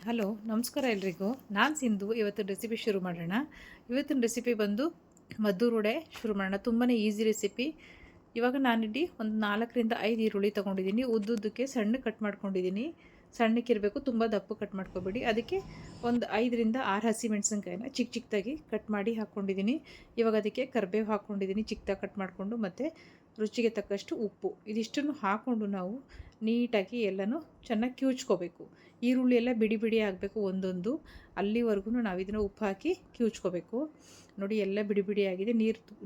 Hello ನಮಸ್ಕಾರ ಎಲ್ರಿಗೂ. ನಾನು ಸಿಂಧು. ಇವತ್ತು ರೆಸಿಪಿ ಶುರು ಮಾಡೋಣ. ಇವತ್ತಿನ ರೆಸಿಪಿ ಬಂದು ಮದ್ದೂರು ವಡೆ ಶುರು ಮಾಡೋಣ. ತುಂಬಾ ಈಸಿ ರೆಸಿಪಿ. ಇವಾಗ ನಾನಿಲ್ಲಿ ಒಂದು 4 ರಿಂದ 5 ಈರುಳ್ಳಿ ತೊಗೊಂಡಿದ್ದೀನಿ. ಉದ್ದುದ್ದಕ್ಕೆ ಸಣ್ಣ ಕಟ್ ಮಾಡ್ಕೊಂಡಿದ್ದೀನಿ. ಸಣ್ಣಕ್ಕಿರಬೇಕು, ತುಂಬ ದಪ್ಪ ಕಟ್ ಮಾಡ್ಕೊಬೇಡಿ. ಅದಕ್ಕೆ ಒಂದು 5 ರಿಂದ 6 ಹಸಿಮೆಣಸಿನ್ಕಾಯಿನ ಚಿಕ್ಕದಾಗಿ ಕಟ್ ಮಾಡಿ ಹಾಕ್ಕೊಂಡಿದ್ದೀನಿ. ಇವಾಗ ಅದಕ್ಕೆ ಕರಿಬೇವು ಹಾಕ್ಕೊಂಡಿದ್ದೀನಿ ಚಿಕ್ಕದಾಗಿ ಕಟ್ ಮಾಡಿಕೊಂಡು, ಮತ್ತು ರುಚಿಗೆ ತಕ್ಕಷ್ಟು ಉಪ್ಪು. ಇದಿಷ್ಟನ್ನು ಹಾಕ್ಕೊಂಡು ನಾವು ನೀಟಾಗಿ ಎಲ್ಲನೂ ಚೆನ್ನಾಗಿ ಕಿವುಚ್ಕೋಬೇಕು. ಈರುಳ್ಳಿ ಎಲ್ಲ ಬಿಡಿ ಬಿಡಿ ಆಗಬೇಕು ಒಂದೊಂದು. ಅಲ್ಲಿವರೆಗೂ ನಾವು ಇದನ್ನು ಉಪ್ಪು ಹಾಕಿ ಕಿವುಚ್ಕೋಬೇಕು. ನೋಡಿ, ಎಲ್ಲ ಬಿಡಿ ಬಿಡಿ ಆಗಿದೆ.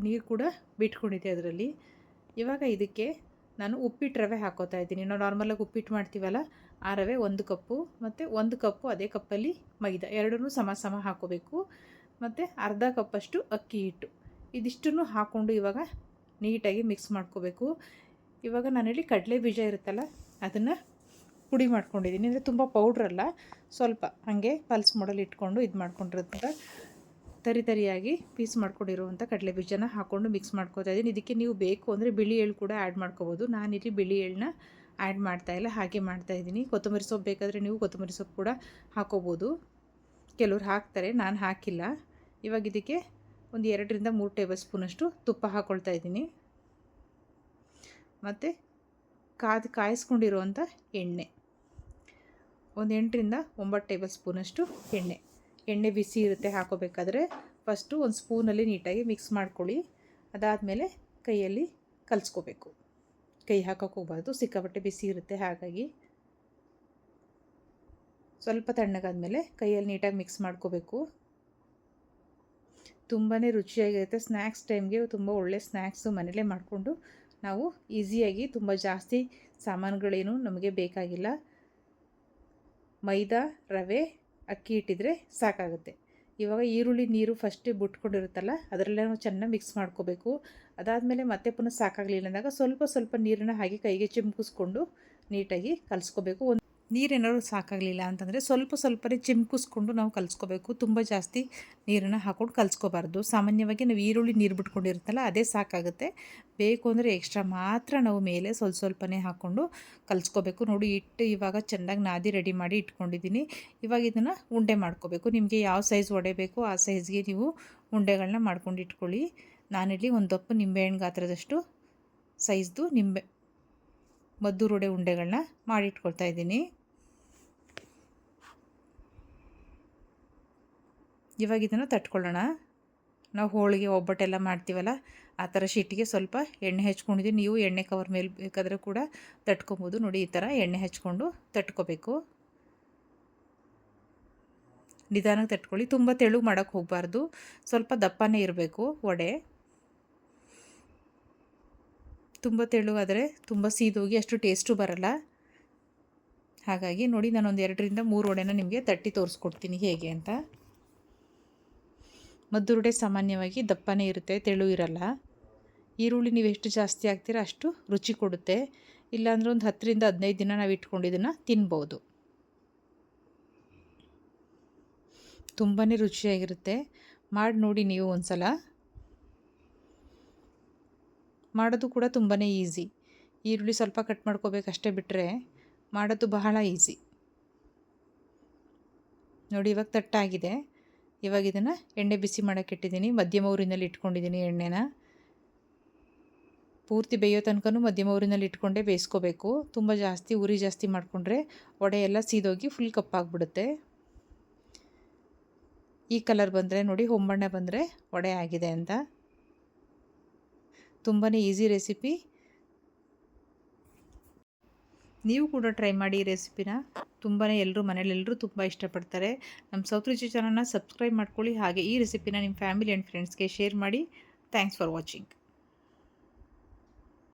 ನೀರು ಕೂಡ ಬಿಟ್ಕೊಂಡಿದೆ ಅದರಲ್ಲಿ. ಇವಾಗ ಇದಕ್ಕೆ ನಾನು ಉಪ್ಪಿಟ್ಟು ರವೆ ಹಾಕೋತಾ ಇದ್ದೀನಿ. ನಾವು ನಾರ್ಮಲಾಗಿ ಉಪ್ಪಿಟ್ಟು ಮಾಡ್ತೀವಲ್ಲ, ಆ ರವೆ 1 ಕಪ್ಪು, ಮತ್ತು 1 ಕಪ್ಪು ಅದೇ ಕಪ್ಪಲ್ಲಿ ಮೈದಾ, ಎರಡನ್ನೂ ಸಮ ಸಮ ಹಾಕೋಬೇಕು. ಮತ್ತು ಅರ್ಧ ಕಪ್ಪಷ್ಟು ಅಕ್ಕಿ ಹಿಟ್ಟು. ಇದಿಷ್ಟನ್ನು ಹಾಕ್ಕೊಂಡು ಇವಾಗ ನೀಟಾಗಿ ಮಿಕ್ಸ್ ಮಾಡ್ಕೋಬೇಕು. ಇವಾಗ ನಾನಿಲ್ಲಿ ಕಡಲೆ ಬೀಜ ಇರುತ್ತಲ್ಲ, ಅದನ್ನು ಪುಡಿ ಮಾಡ್ಕೊಂಡಿದ್ದೀನಿ. ಅಂದರೆ ತುಂಬ ಪೌಡ್ರಲ್ಲ, ಸ್ವಲ್ಪ ಹಾಗೆ ಪಲ್ಸ್ ಮಾಡಲ್ ಇಟ್ಕೊಂಡು ಇದು ಮಾಡ್ಕೊಂಡಿರೋಂಥ ತರಿಯಾಗಿ ಪೀಸ್ ಮಾಡ್ಕೊಂಡಿರುವಂಥ ಕಡಲೆ ಬೀಜನ ಹಾಕ್ಕೊಂಡು ಮಿಕ್ಸ್ ಮಾಡ್ಕೊತಾ ಇದ್ದೀನಿ. ಇದಕ್ಕೆ ನೀವು ಬೇಕು ಅಂದರೆ ಬಿಳಿ ಎಳ್ಳು ಕೂಡ ಆ್ಯಡ್ ಮಾಡ್ಕೋಬೋದು. ನಾನಿಲ್ಲಿ ಬಿಳಿ ಎಳ್ಳನ್ನ ಆ್ಯಡ್ ಮಾಡ್ತಾಯಿಲ್ಲ, ಹಾಗೆ ಮಾಡ್ತಾಯಿದ್ದೀನಿ. ಕೊತ್ತಂಬರಿ ಸೊಪ್ಪು ಬೇಕಾದರೆ ನೀವು ಕೊತ್ತಂಬರಿ ಸೊಪ್ಪು ಕೂಡ ಹಾಕೋಬೋದು. ಕೆಲವ್ರು ಹಾಕ್ತಾರೆ, ನಾನು ಹಾಕಿಲ್ಲ. ಇವಾಗ ಇದಕ್ಕೆ ಒಂದು 2 ರಿಂದ 3 ಟೇಬಲ್ ಸ್ಪೂನಷ್ಟು ತುಪ್ಪ ಹಾಕ್ಕೊಳ್ತಾ ಇದ್ದೀನಿ. ಮತ್ತು ಕಾಯಿಸ್ಕೊಂಡಿರುವಂಥ ಎಣ್ಣೆ, ಒಂದು 8 ರಿಂದ 9 ಟೇಬಲ್ ಸ್ಪೂನಷ್ಟು ಎಣ್ಣೆ ಬಿಸಿ ಇರುತ್ತೆ ಹಾಕೋಬೇಕಾದ್ರೆ. ಫಸ್ಟು ಒಂದು ಸ್ಪೂನಲ್ಲಿ ನೀಟಾಗಿ ಮಿಕ್ಸ್ ಮಾಡ್ಕೊಳ್ಳಿ. ಅದಾದಮೇಲೆ ಕೈಯಲ್ಲಿ ಕಲಿಸ್ಕೋಬೇಕು. ಕೈ ಹಾಕೋಕ್ಕೆ ಹೋಗಬಾರ್ದು, ಸಿಕ್ಕಾಪಟ್ಟೆ ಬಿಸಿ ಇರುತ್ತೆ. ಹಾಗಾಗಿ ಸ್ವಲ್ಪ ತಣ್ಣಗಾದ್ಮೇಲೆ ಕೈಯಲ್ಲಿ ನೀಟಾಗಿ ಮಿಕ್ಸ್ ಮಾಡ್ಕೋಬೇಕು. ತುಂಬಾ ರುಚಿಯಾಗಿರುತ್ತೆ. ಸ್ನ್ಯಾಕ್ಸ್ ಟೈಮ್ಗೆ ತುಂಬ ಒಳ್ಳೆ ಸ್ನ್ಯಾಕ್ಸು ಮನೇಲೇ ಮಾಡಿಕೊಂಡು ನಾವು ಈಸಿಯಾಗಿ, ತುಂಬ ಜಾಸ್ತಿ ಸಾಮಾನುಗಳೇನು ನಮಗೆ ಬೇಕಾಗಿಲ್ಲ. ಮೈದಾ, ರವೆ, ಅಕ್ಕಿ ಇಟ್ಟಿದ್ರೆ ಸಾಕಾಗುತ್ತೆ. ಇವಾಗ ಈರುಳ್ಳಿ ನೀರು ಫಸ್ಟೇ ಬಿಟ್ಕೊಂಡಿರುತ್ತಲ್ಲ, ಅದರಲ್ಲೇ ನಾವು ಚೆನ್ನಾಗಿ ಮಿಕ್ಸ್ ಮಾಡ್ಕೋಬೇಕು. ಅದಾದಮೇಲೆ ಮತ್ತೆ ಪುನಃ ಸಾಕಾಗಲಿಲ್ಲ ಅಂದಾಗ ಸ್ವಲ್ಪ ನೀರನ್ನು ಹಾಗೆ ಕೈಗೆ ಚಿಮ್ಕಿಸ್ಕೊಂಡು ನೀಟಾಗಿ ಕಲಿಸ್ಕೋಬೇಕು. ನೀರೇನಾದ್ರು ಸಾಕಾಗಲಿಲ್ಲ ಅಂತಂದರೆ ಸ್ವಲ್ಪನೇ ಚಿಮ್ಕಿಸ್ಕೊಂಡು ನಾವು ಕಲಿಸ್ಕೋಬೇಕು. ತುಂಬ ಜಾಸ್ತಿ ನೀರನ್ನು ಹಾಕ್ಕೊಂಡು ಕಲಿಸ್ಕೋಬಾರ್ದು. ಸಾಮಾನ್ಯವಾಗಿ ನಾವು ಈರುಳ್ಳಿ ನೀರು ಬಿಟ್ಕೊಂಡಿರುತ್ತಲ್ಲ, ಅದೇ ಸಾಕಾಗುತ್ತೆ. ಬೇಕು ಅಂದರೆ ಎಕ್ಸ್ಟ್ರಾ ಮಾತ್ರ ನಾವು ಮೇಲೆ ಸ್ವಲ್ಪನೇ ಹಾಕ್ಕೊಂಡು ಕಲಿಸ್ಕೋಬೇಕು. ನೋಡಿ, ಹಿಟ್ಟು ಇವಾಗ ಚೆನ್ನಾಗಿ ನಾದಿ ರೆಡಿ ಮಾಡಿ ಇಟ್ಕೊಂಡಿದ್ದೀನಿ. ಇವಾಗ ಇದನ್ನು ಉಂಡೆ ಮಾಡ್ಕೋಬೇಕು. ನಿಮಗೆ ಯಾವ ಸೈಜ್ ವಡೆ ಬೇಕೋ ಆ ಸೈಜ್ಗೆ ನೀವು ಉಂಡೆಗಳನ್ನ ಮಾಡ್ಕೊಂಡು ಇಟ್ಕೊಳ್ಳಿ. ನಾನಿಲ್ಲಿ ಒಂದು ದಪ್ಪ ನಿಂಬೆಹಣ್ಣು ಗಾತ್ರದಷ್ಟು ಸೈಜ್ದು ಮದ್ದೂರು ವಡೆ ಉಂಡೆಗಳನ್ನ ಮಾಡಿಟ್ಕೊಳ್ತಾ ಇದ್ದೀನಿ. ಇವಾಗ ಇದನ್ನು ತಟ್ಕೊಳ್ಳೋಣ. ನಾವು ಹೋಳಿಗೆ ಒಬ್ಬಟ್ಟೆಲ್ಲ ಮಾಡ್ತೀವಲ್ಲ, ಆ ಥರ ಶೀಟಿಗೆ ಸ್ವಲ್ಪ ಎಣ್ಣೆ ಹಚ್ಕೊಂಡಿದ್ದೀನಿ. ನೀವು ಎಣ್ಣೆ ಕವರ್ ಮೇಲೆ ಬೇಕಾದರೆ ಕೂಡ ತಟ್ಕೊಬೋದು. ನೋಡಿ, ಈ ಥರ ಎಣ್ಣೆ ಹಚ್ಕೊಂಡು ತಟ್ಕೋಬೇಕು. ನಿಧಾನಕ್ಕೆ ತಟ್ಕೊಳ್ಳಿ. ತುಂಬ ತೆಳು ಮಾಡೋಕ್ಕೆ ಹೋಗಬಾರ್ದು, ಸ್ವಲ್ಪ ದಪ್ಪನೇ ಇರಬೇಕು ವಡೆ. ತುಂಬ ತೆಳು ಆದರೆ ತುಂಬ ಸೀದೋಗಿ ಅಷ್ಟು ಟೇಸ್ಟು ಬರಲ್ಲ. ಹಾಗಾಗಿ ನೋಡಿ, ನಾನೊಂದು 2 ರಿಂದ 3 ವಡೆನ ನಿಮಗೆ ತಟ್ಟಿ ತೋರಿಸ್ಕೊಡ್ತೀನಿ ಹೇಗೆ ಅಂತ. ಮದ್ದೂರು ವಡೆ ಸಾಮಾನ್ಯವಾಗಿ ದಪ್ಪನೇ ಇರುತ್ತೆ, ತೆಳು ಇರಲ್ಲ. ಈರುಳ್ಳಿ ನೀವು ಎಷ್ಟು ಜಾಸ್ತಿ ಹಾಕ್ತೀರ ಅಷ್ಟು ರುಚಿ ಕೊಡುತ್ತೆ. ಇಲ್ಲಾಂದರೆ ಒಂದು 10 ರಿಂದ 15 ದಿನ ನಾವು ಇಟ್ಕೊಂಡು ಇದನ್ನು ತಿನ್ಬೋದು. ತುಂಬಾ ರುಚಿಯಾಗಿರುತ್ತೆ. ಮಾಡಿ ನೋಡಿ ನೀವು ಒಂದು ಸಲ. ಮಾಡೋದು ಕೂಡ ತುಂಬಾ ಈಸಿ. ಈರುಳ್ಳಿ ಸ್ವಲ್ಪ ಕಟ್ ಮಾಡ್ಕೋಬೇಕಷ್ಟೇ, ಬಿಟ್ಟರೆ ಮಾಡೋದು ಬಹಳ ಈಸಿ. ನೋಡಿ, ಇವಾಗ ತಟ್ಟಾಗಿದೆ. ಇವಾಗ ಇದನ್ನು ಎಣ್ಣೆ ಬಿಸಿ ಮಾಡೋಕ್ಕೆ ಇಟ್ಟಿದ್ದೀನಿ. ಮಧ್ಯಮ ಊರಿನಲ್ಲಿ ಇಟ್ಕೊಂಡಿದ್ದೀನಿ ಎಣ್ಣೆನ. ಪೂರ್ತಿ ಬೇಯೋ ತನಕನೂ ಮಧ್ಯಮ ಊರಿನಲ್ಲಿ ಇಟ್ಕೊಂಡೇ ಬೇಯಿಸ್ಕೋಬೇಕು. ತುಂಬ ಜಾಸ್ತಿ ಉರಿ ಜಾಸ್ತಿ ಮಾಡಿಕೊಂಡ್ರೆ ವಡೆ ಎಲ್ಲ ಸೀದೋಗಿ ಫುಲ್ ಕಪ್ಪಾಗ್ಬಿಡುತ್ತೆ. ಈ ಕಲರ್ ಬಂದರೆ ನೋಡಿ, ಹೊಂಬಣ್ಣ ಬಂದರೆ ವಡೆ ಆಗಿದೆ ಅಂತ. ತುಂಬಾ ಈಸಿ ರೆಸಿಪಿ. ನೀವು ಕೂಡ ಟ್ರೈ ಮಾಡಿ ಈ ರೆಸಿಪಿನ. ಎಲ್ಲರೂ ಮನೇಲೆಲ್ಲರೂ ತುಂಬ ಇಷ್ಟಪಡ್ತಾರೆ. ನಮ್ಮ ಸೌತ್ ರುಚಿ ಚಾನಲ್ನ ಸಬ್ಸ್ಕ್ರೈಬ್ ಮಾಡ್ಕೊಳ್ಳಿ. ಹಾಗೆ ಈ ರೆಸಿಪಿನ ನಿಮ್ಮ ಫ್ಯಾಮಿಲಿ ಆ್ಯಂಡ್ ಫ್ರೆಂಡ್ಸ್ಗೆ ಶೇರ್ ಮಾಡಿ. Thanks for watching.